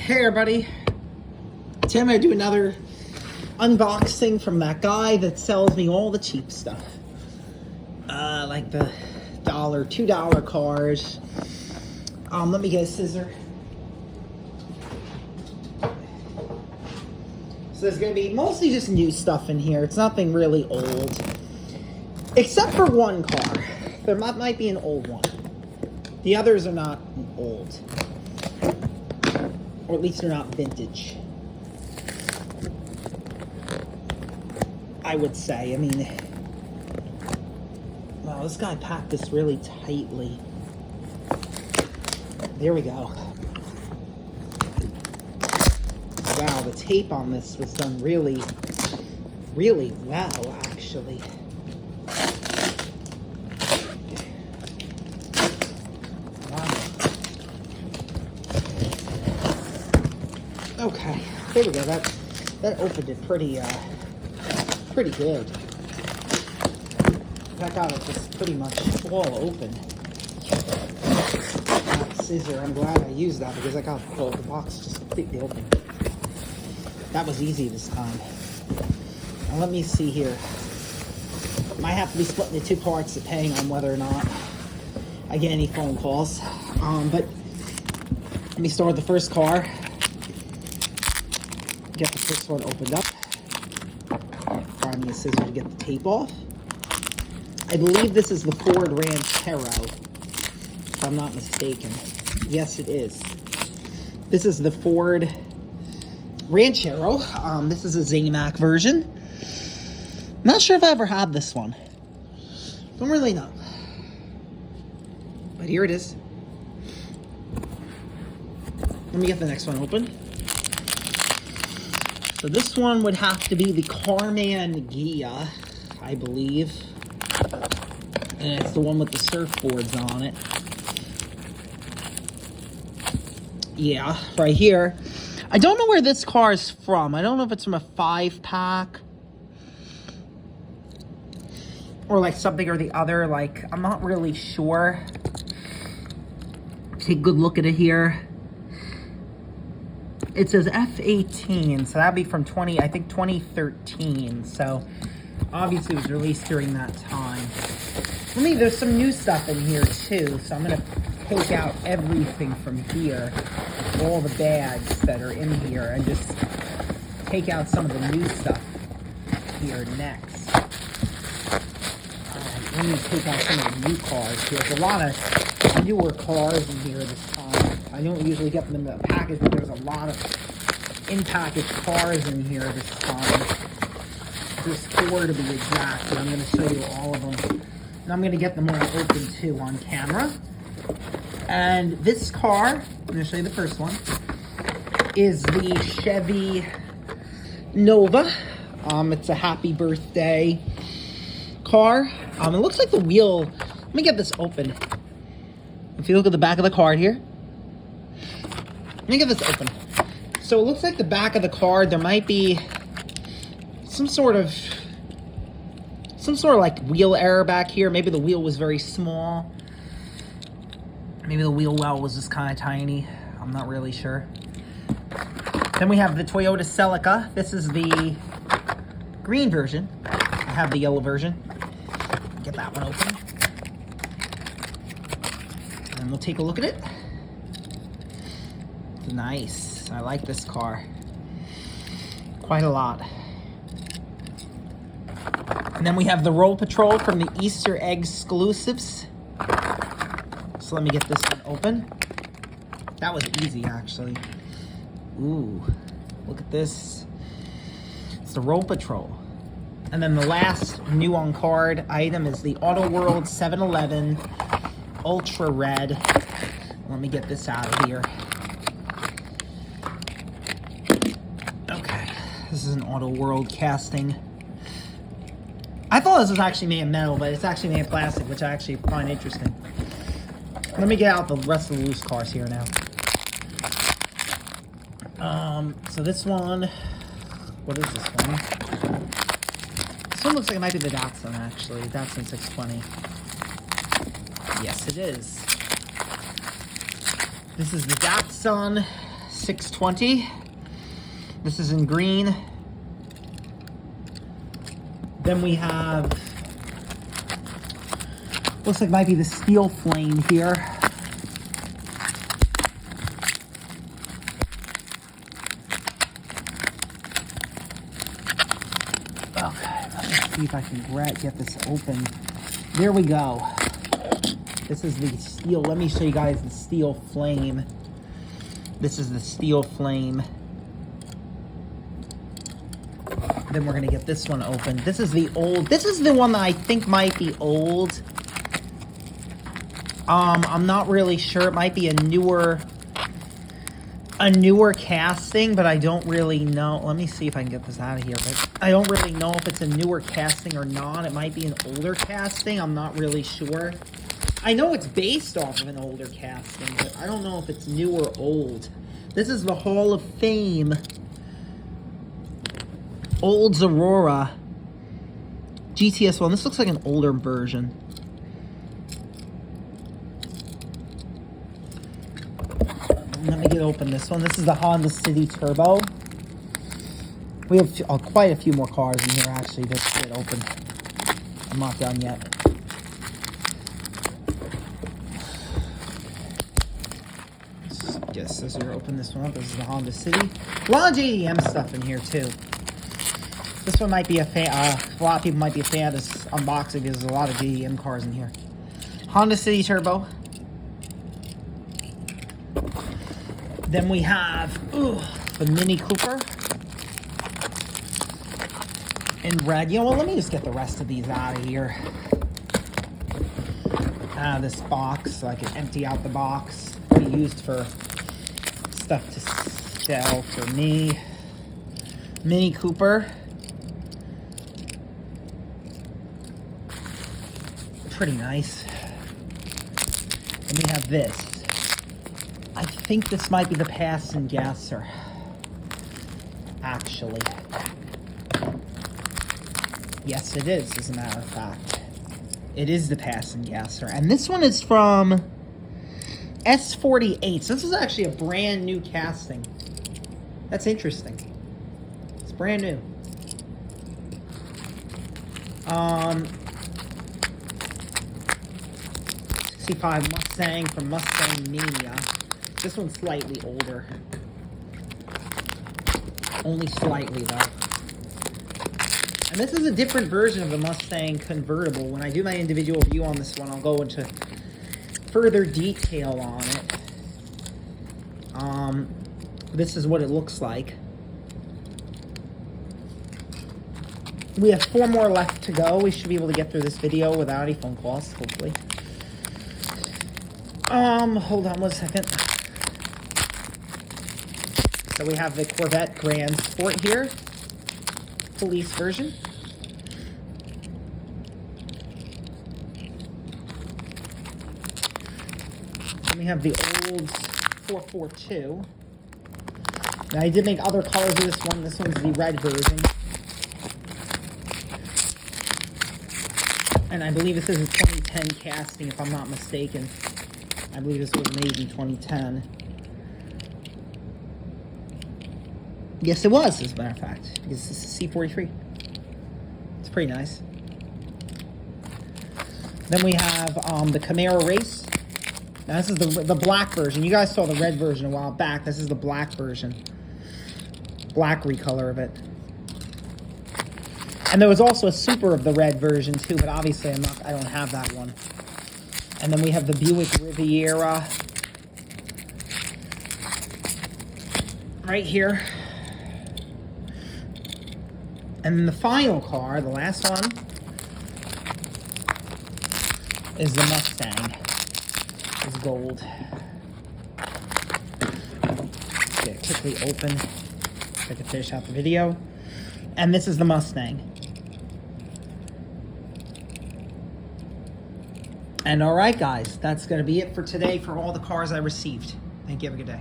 Hey everybody, today I'm going to do another unboxing from that guy that sells me all the cheap stuff. Like the $1, $2 cars. Let me get a scissor. So there's going to be mostly just new stuff in here. It's nothing really old. Except for one car. There might be an old one. The others are not old. Or at least they're not vintage. I would say. I mean, wow, this guy packed this really tightly. There we go. Wow, the tape on this was done really, really well, actually. Okay, there we go. That opened it pretty good. That got it just pretty much all open. That scissor, I'm glad I used that because I got the box just completely open. That was easy this time. Now let me see here. Might have to be split into two parts depending on whether or not I get any phone calls. But let me start with the first car. Get the first one opened up. Find me a scissor to get the tape off. I believe this is the Ford Ranchero, if I'm not mistaken. Yes, it is. This is the Ford Ranchero. This is a Zamac version. Not sure if I ever had this one. Don't really know. But here it is. Let me get the next one open. So this one would have to be the Carman Ghia, I believe. And it's the one with the surfboards on it. Yeah, right here. I don't know where this car is from. I don't know if it's from a 5-pack. Or like something or the other. Like, I'm not really sure. Take a good look at it here. It says F18, so that'd be from 2013. So obviously it was released during that time. There's some new stuff in here too, so I'm gonna take out everything from here, all the bags that are in here, and just take out some of the new stuff here next. Let me take out some of the new cars here. There's a lot of newer cars in here this time. I don't usually get them in the package, but there's a lot of in-package cars in here this time. There's 4 to be exact, and I'm going to show you all of them. And I'm going to get them all open too on camera. And this car, I'm going to show you the first one, is the Chevy Nova. It's a happy birthday car. It looks like the wheel, let me get this open. If you look at the back of the card here, let me get this open. So it looks like the back of the card, there might be some sort of like wheel error back here. Maybe the wheel was very small. Maybe the wheel well was just kind of tiny. I'm not really sure. Then we have the Toyota Celica. This is the green version. I have the yellow version. Get that one open. And we'll take a look at it. Nice. I like this car. Quite a lot. And then we have the Roll Patrol from the Easter Egg Exclusives. So let me get this one open. That was easy, actually. Ooh, look at this. It's the Roll Patrol. And then the last new on card item is the Auto World 711 Ultra Red. Let me get this out of here. Okay, this is an Auto World casting. I thought this was actually made of metal, but it's actually made of plastic, which I actually find interesting. Let me get out the rest of the loose cars here now. So this one, what is this one? This one looks like it might be the Datsun, actually. Datsun 620. Yes, it is. This is the Datsun 620. This is in green. Then we have, looks like it might be the Steel Flame here. Okay, let's see if I can get this open. There we go. This is the Steel, let me show you guys the Steel Flame. This is the Steel Flame. Then we're gonna get this one open. This is the old, this is the one that I think might be old. I'm not really sure. It might be a newer casting, but I don't really know. Let me see if I can get this out of here. But I don't really know if it's a newer casting or not. It might be an older casting. I'm not really sure. I know it's based off of an older casting, but I don't know if it's new or old. This is the Hall of Fame Olds Aurora GTS one. This looks like an older version. Let me get open this one. This is the Honda City Turbo. We have quite a few more cars in here actually to get open. I'm not done yet. Yes, as you open this one up, this is the Honda City. A lot of JDM stuff in here too. This one might be a fan. A lot of people might be a fan of this unboxing because there's a lot of JDM cars in here. Honda City Turbo. Then we have the Mini Cooper in red. You know what? Let me just get the rest of these out of here. Out of this box so I can empty out the box. Be used for stuff to sell for me. Mini Cooper. Pretty nice. And we have this. I think this might be the Pass and Gasser. Actually. Yes, it is, as a matter of fact. It is the Pass and Gasser. And this one is from S48. So this is actually a brand new casting. That's interesting. It's brand new. 65 Mustang from Mustang Mania. This one's slightly older. Only slightly, though. And this is a different version of the Mustang convertible. When I do my individual review on this one, I'll go into further detail on it. This is what it looks like. We have 4 more left to go. We should be able to get through this video without any phone calls, hopefully. Hold on 1 second. So we have the Corvette Grand Sport here. Police version. And we have the old 442. Now I did make other colors of this one. This one's the red version. And I believe this is a 2010 casting, if I'm not mistaken. I believe this was made in 2010. Yes, it was, as a matter of fact. Because this is C43. It's pretty nice. Then we have the Camaro Race. Now this is the black version. You guys saw the red version a while back. This is the black version. Black recolor of it. And there was also a Super of the red version too, but obviously I don't have that one. And then we have the Buick Riviera. Right here. And then the final car, the last one, is the Mustang. It's gold. Get it quickly open so I can finish out the video. And this is the Mustang. And alright guys, that's going to be it for today for all the cars I received. Thank you, have a good day.